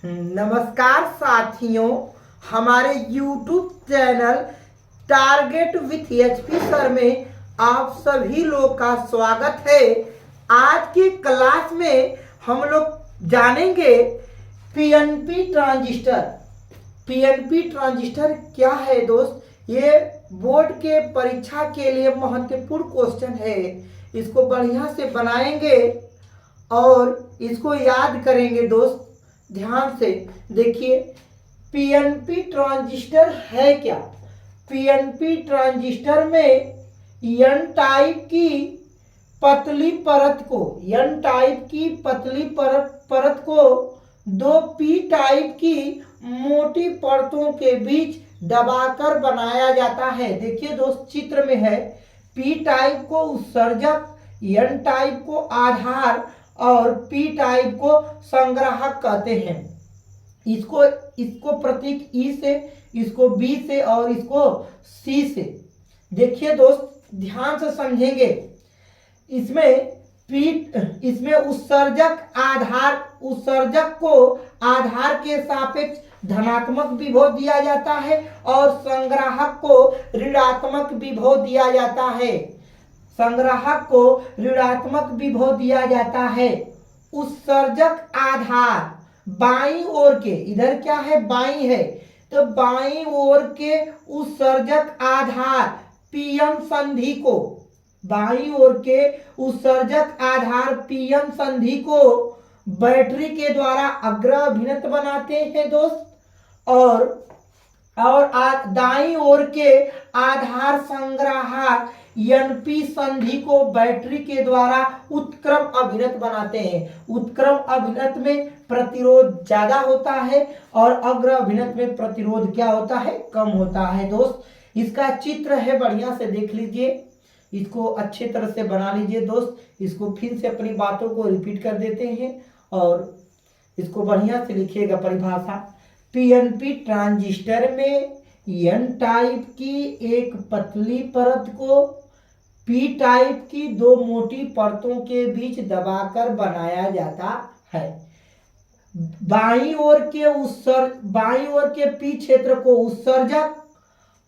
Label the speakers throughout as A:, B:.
A: नमस्कार साथियों, हमारे YouTube channel target with HP sir में आप सभी लोग का स्वागत है। आज की क्लास में हम लोग जानेंगे पीएनपी ट्रांजिस्टर। पीएनपी ट्रांजिस्टर क्या है दोस्त? ये बोर्ड के परीक्षा के लिए महत्वपूर्ण क्वेश्चन है। इसको बढ़िया से बनाएंगे और इसको याद करेंगे दोस्त। ध्यान से देखिए, पीएनपी ट्रांजिस्टर है क्या? पीएनपी ट्रांजिस्टर में एन टाइप की पतली परत को परत को दो पी टाइप की मोटी परतों के बीच दबाकर बनाया जाता है। देखिए दोस्त, चित्र में है पी टाइप को उत्सर्जक, एन टाइप को आधार और पी टाइप को संग्राहक कहते हैं। इसको प्रतीक ई से, इसको बी से और इसको सी से। देखिए दोस्त, ध्यान से समझेंगे। इसमें उत्सर्जक को आधार के सापेक्ष धनात्मक विभव दिया जाता है और संग्राहक को ऋणात्मक विभव दिया जाता है। उत्सर्जक आधार बाईं ओर के, इधर क्या है, बाईं है, तो बाईं ओर के उत्सर्जक आधार पीएन संधि को बैटरी के द्वारा अग्रभिन्नत बनाते हैं दोस्त। और दाईं ओर के आधार संग्राहक एनपी संधि को बैटरी के द्वारा उत्क्रम अभिन्नत बनाते हैं। उत्क्रम अभिन्नत में प्रतिरोध ज्यादा होता है और अग्र अभिन्नत में प्रतिरोध क्या होता है, कम होता है दोस्त। इसका चित्र है, बढ़िया से देख लीजिए, इसको अच्छे तरह से बना लीजिए दोस्त। इसको फिर से अपनी बातों को रिपीट कर देते हैं और इसको बढ़िया से लिखिएगा परिभाषा। पीएनपी ट्रांजिस्टर में एन टाइप की एक पतली परत को पी टाइप की दो मोटी परतों के बीच दबाकर बनाया जाता है। बाईं ओर के पी क्षेत्र को उत्सर्जक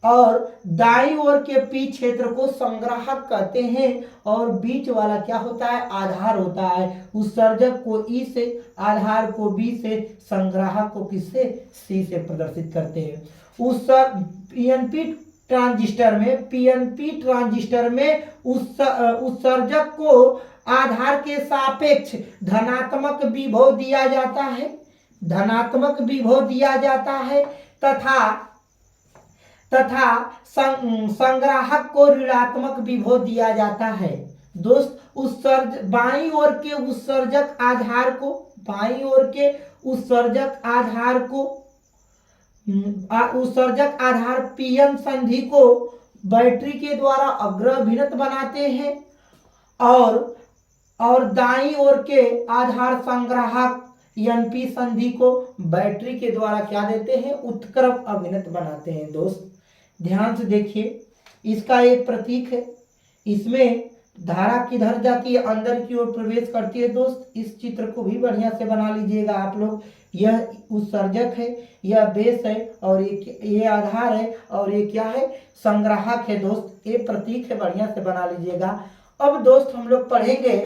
A: और दाईं ओर के पी क्षेत्र को संग्राहक कहते हैं और बीच वाला क्या होता है, आधार होता है। उत्सर्जक को ई से, आधार को बी से, संग्राहक को किससे, सी से प्रदर्शित करते हैं। पीएनपी ट्रांजिस्टर में उत्सर्जक को आधार के सापेक्ष धनात्मक विभव दिया जाता है तथा संग्राहक को ऋणात्मक विभव दिया जाता है दोस्त। बाईं ओर के उत्सर्जक आधार पीएन संधि को बैटरी के द्वारा अग्रभिन्नत बनाते हैं और दाईं ओर के आधार संग्राहक एनपी संधि को बैटरी के द्वारा क्या देते हैं, उत्क्रम अभिन्नत बनाते हैं दोस्त। ध्यान से देखिए, इसका एक प्रतीक है। इसमें धारा किधर जाती है, अंदर की ओर प्रवेश करती है दोस्त। इस चित्र को भी बढ़िया से बना लीजिएगा आप लोग। यह उत्सर्जक है, यह बेस है और ये आधार है और ये क्या है, संग्राहक है दोस्त। ये प्रतीक है, बढ़िया से बना लीजिएगा। अब दोस्त हम लोग पढ़ेंगे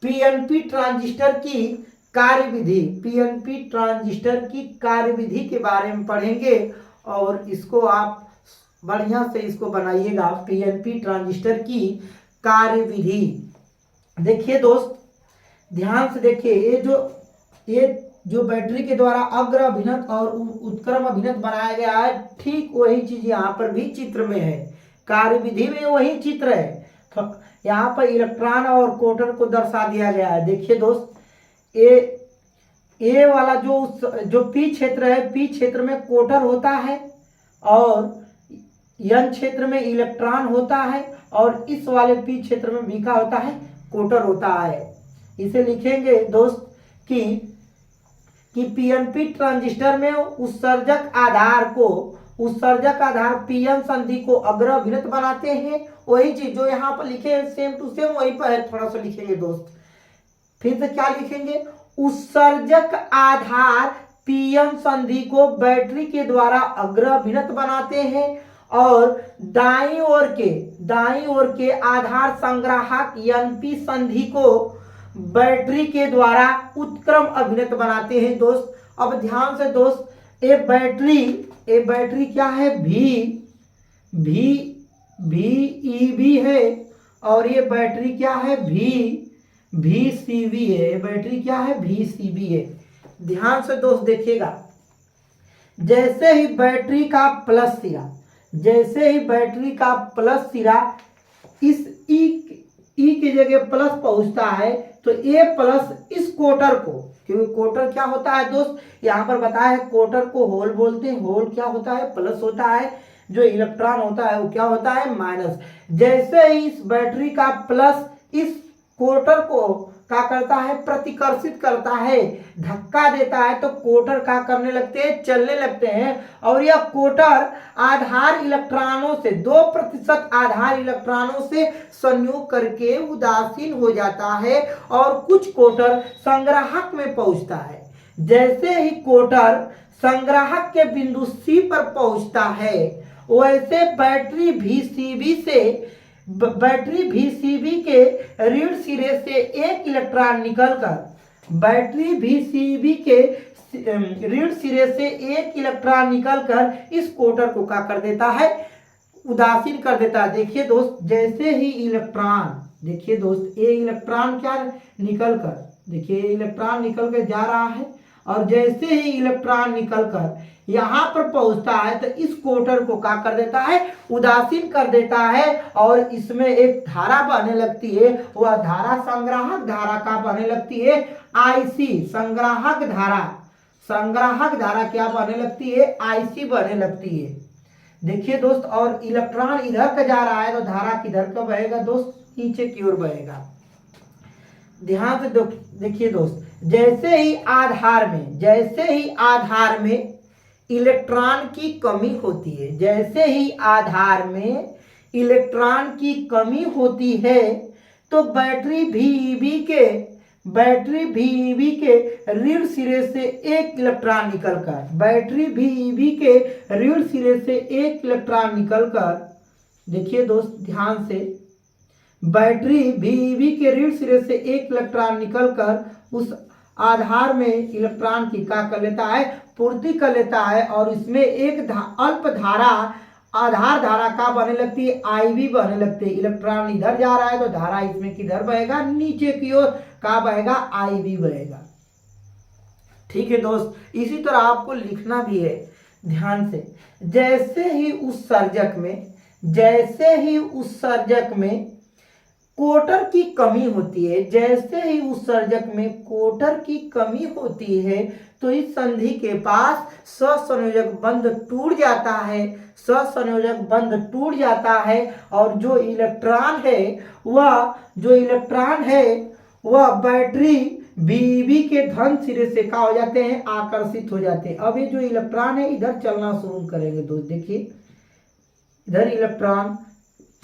A: पीएनपी ट्रांजिस्टर की कार्यविधि के बारे में पढ़ेंगे और इसको आप बढ़िया से इसको बनाइएगा। पीएनपी ट्रांजिस्टर की कार्यविधि देखिए दोस्त, ध्यान से देखिए। ये जो बैटरी के द्वारा अग्र अभिन्नत और उत्क्रम अभिन्नत बनाया गया है, ठीक वही चीज यहाँ पर भी चित्र में है। कार्यविधि में वही चित्र है, यहाँ पर इलेक्ट्रॉन और कोटर को दर्शा दिया गया है। देखिए दोस्त, ए वाला जो पी क्षेत्र है, पी क्षेत्र में कोटर होता है और एन क्षेत्र में इलेक्ट्रॉन होता है और इस वाले पी क्षेत्र में भी क्या होता है, कोटर होता है। इसे लिखेंगे दोस्त कि पीएनपी ट्रांजिस्टर में उत्सर्जक आधार पीएन संधि को अग्रभिन्नत बनाते हैं। वही चीज जो यहाँ पर लिखे हैं, सेम टू सेम वहीं पर है, थोड़ा सा लिखेंगे दोस्त। फिर से क्या लिखेंगे, उत्सर्जक आधार पीएन संधि को बैटरी के द्वारा अग्र अभिन्नत बनाते हैं और दाईं ओर के आधार संग्राहक एनपी संधि को बैटरी के द्वारा उत्क्रम अभिन्नत बनाते हैं। दोस्त अब ध्यान से दोस्त, ये बैटरी क्या है, VEB है और ये बैटरी क्या है, VCB है। बैटरी क्या है, VCB है। ध्यान से दोस्त देखिएगा, जैसे ही बैटरी का प्लस सिरा इस ई की जगह प्लस पहुंचता है तो ये प्लस इस कोटर को, क्योंकि कोटर क्या होता है दोस्त, यहाँ पर बताया है कोटर को होल बोलते हैं। होल क्या होता है, प्लस होता है, जो इलेक्ट्रॉन होता है वो क्या होता है, माइनस। जैसे ही इस बैटरी का प्लस इस कोटर को क्या करता है, प्रतिकर्षित करता है, धक्का देता है, तो कोटर क्या करने लगते हैं, चलने लगते हैं। और यह कोटर आधार इलेक्ट्रॉनों से 2% आधार इलेक्ट्रॉनों से संयोग करके उदासीन हो जाता है और कुछ कोटर संग्राहक में पहुंचता है। जैसे ही कोटर संग्राहक के बिंदु C पर पहुंचता है, वैसे बैटरी VCB के ऋण सिरे से एक इलेक्ट्रॉन निकलकर इस कोटर को क्या कर देता है, उदासीन कर देता है। देखिए दोस्त, जैसे ही देखिए दोस्त, ये इलेक्ट्रॉन क्या इलेक्ट्रॉन निकल कर जा रहा है और जैसे ही इलेक्ट्रॉन निकलकर यहाँ पर पहुंचता है तो इस कोटर को क्या कर देता है, उदासीन कर देता है और इसमें एक धारा बहने लगती है। वह धारा संग्राहक धारा का बहने लगती है, IC संग्राहक धारा क्या बहने लगती है, IC बहने लगती है। देखिए दोस्त, और इलेक्ट्रॉन इधर का जा रहा है तो धारा किधर का बहेगा दोस्त, नीचे की ओर बहेगा। ध्यान से देखिए दोस्त, जैसे ही आधार में इलेक्ट्रॉन की कमी होती है, जैसे ही आधार में इलेक्ट्रॉन की कमी होती है तो बैटरी VEB के ऋण सिरे से एक इलेक्ट्रॉन निकलकर देखिए दोस्त ध्यान से, बैटरी VEB के ऋण सिरे से एक इलेक्ट्रॉन निकलकर उस आधार में इलेक्ट्रॉन की क्या कर लेता है, पूर्ति कर लेता है और इसमें एक अल्प धारा आधार धारा का बने लगती है, IB बने लगती है। इलेक्ट्रॉन इधर जा रहा है तो धारा इसमें किधर बहेगा, नीचे की ओर का बहेगा, IB बहेगा। ठीक है दोस्त, इसी तरह आपको लिखना भी है ध्यान से। जैसे ही उत्सर्जक में कोटर की कमी होती है, तो इस संधि के पास सहसंयोजक बंध टूट जाता है और जो इलेक्ट्रॉन है वह बैटरी VEB के धन सिरे से क्या हो जाते हैं, आकर्षित हो जाते हैं। अब ये जो इलेक्ट्रॉन है इधर चलना शुरू करेंगे दोस्त, देखिए इधर इलेक्ट्रॉन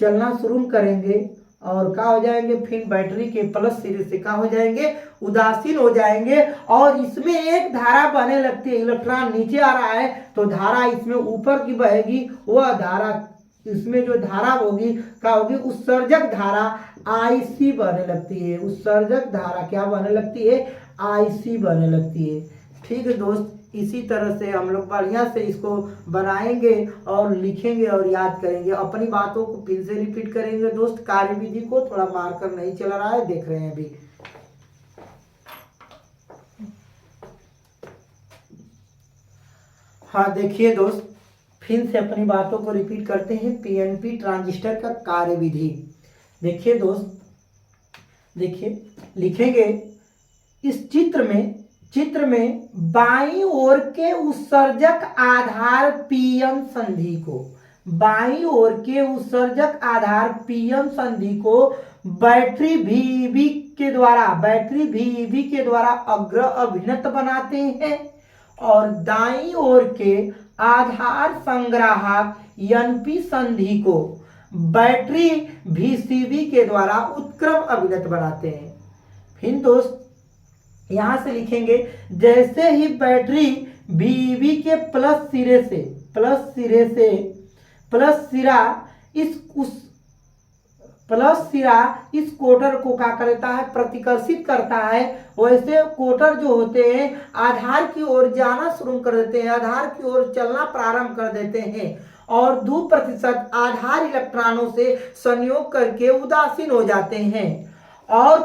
A: चलना शुरू करेंगे और क्या हो जाएंगे, फिर बैटरी के प्लस सिरे से क्या हो जाएंगे, उदासीन हो जाएंगे और इसमें एक धारा बहने लगती है। इलेक्ट्रॉन नीचे आ रहा है तो धारा इसमें ऊपर की बहेगी, वह धारा इसमें जो धारा होगी क्या होगी, उत्सर्जक धारा IC बहने लगती है। उत्सर्जक धारा क्या बहने लगती है, IC बहने लगती है। ठीक है दोस्त, इसी तरह से हम लोग बढ़िया से इसको बनाएंगे और लिखेंगे और याद करेंगे। अपनी बातों को फिर से रिपीट करेंगे दोस्त। कार्यविधि को थोड़ा मार्कर नहीं चल रहा है, देख रहे हैं अभी। हाँ देखिए दोस्त, फिर से अपनी बातों को रिपीट करते हैं। PNP ट्रांजिस्टर का कार्यविधि देखिए दोस्त, देखिए लिखेंगे इस चित्र में बाईं ओर के उत्सर्जक आधार पीएन संधि को बैटरी VEB के द्वारा अग्र अभिन्नत बनाते हैं और दाईं ओर के आधार संग्राहक NP संधि को बैटरी VCB के द्वारा उत्क्रम अभिन्नत बनाते हैं। फिर दोस्त यहां से लिखेंगे जैसे ही बैटरी VEB के प्लस सिरा इस कोटर को क्या करता है, प्रतिकर्षित करता है, वैसे कोटर जो होते हैं आधार की ओर जाना शुरू कर देते हैं, आधार की ओर चलना प्रारंभ कर देते हैं और 2% आधार इलेक्ट्रॉनों से संयोग करके उदासीन हो जाते हैं। और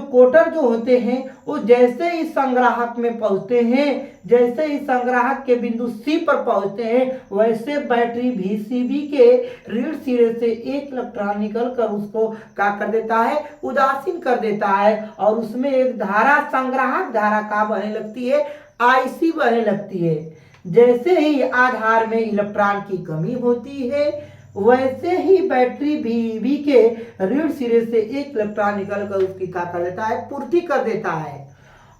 A: कोटर जो होते हैं वो जैसे ही संग्राहक में पहुंचते हैं, जैसे ही संग्राहक के बिंदु C पर पहुंचते हैं, वैसे बैटरी VCB के ऋण सिरे से एक इलेक्ट्रॉन निकल कर उसको क्या कर देता है, उदासीन कर देता है और उसमें एक धारा, संग्राहक धारा का बहने लगती है, IC बहने लगती है। जैसे ही आधार में इलेक्ट्रॉन की कमी होती है, वैसे ही बैटरी VEB के ऋण सिरे से एक इलेक्ट्रॉन निकलकर उसकी क्या कर देता है, पूर्ति कर देता है।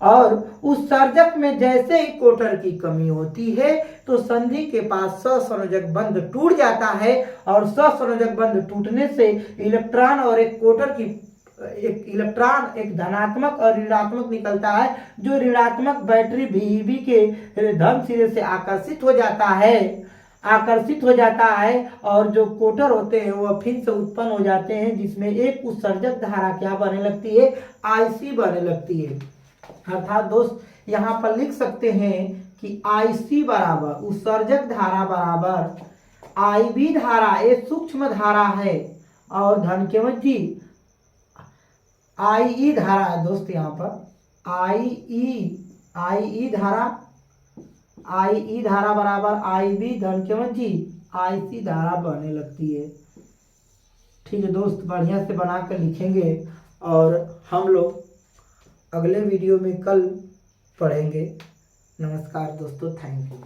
A: और उस सर्जक में जैसे ही कोटर की कमी होती है तो संधि के पास सहसंयोजक बंध टूट जाता है और सहसंयोजक बंध टूटने से इलेक्ट्रॉन और एक कोटर की इलेक्ट्रॉन एक धनात्मक और ऋणात्मक निकलता है, जो ऋणात्मक बैटरी VEB के धन सिरे से आकर्षित हो जाता है और जो कोटर होते हैं वह फिर से उत्पन्न हो जाते हैं, जिसमें एक उत्सर्जक धारा क्या बने लगती है, IC बने लगती है। अर्थात दोस्त यहाँ पर लिख सकते हैं कि IC बराबर उत्सर्जक धारा बराबर IB धारा, एक सूक्ष्म धारा है और धन के मध्य IE धारा है दोस्त, यहाँ पर IE धारा बराबर IB धन के मध्य IC धारा बहने लगती है। ठीक है दोस्त, बढ़िया से बना कर लिखेंगे और हम लोग अगले वीडियो में कल पढ़ेंगे। नमस्कार दोस्तों, थैंक यू।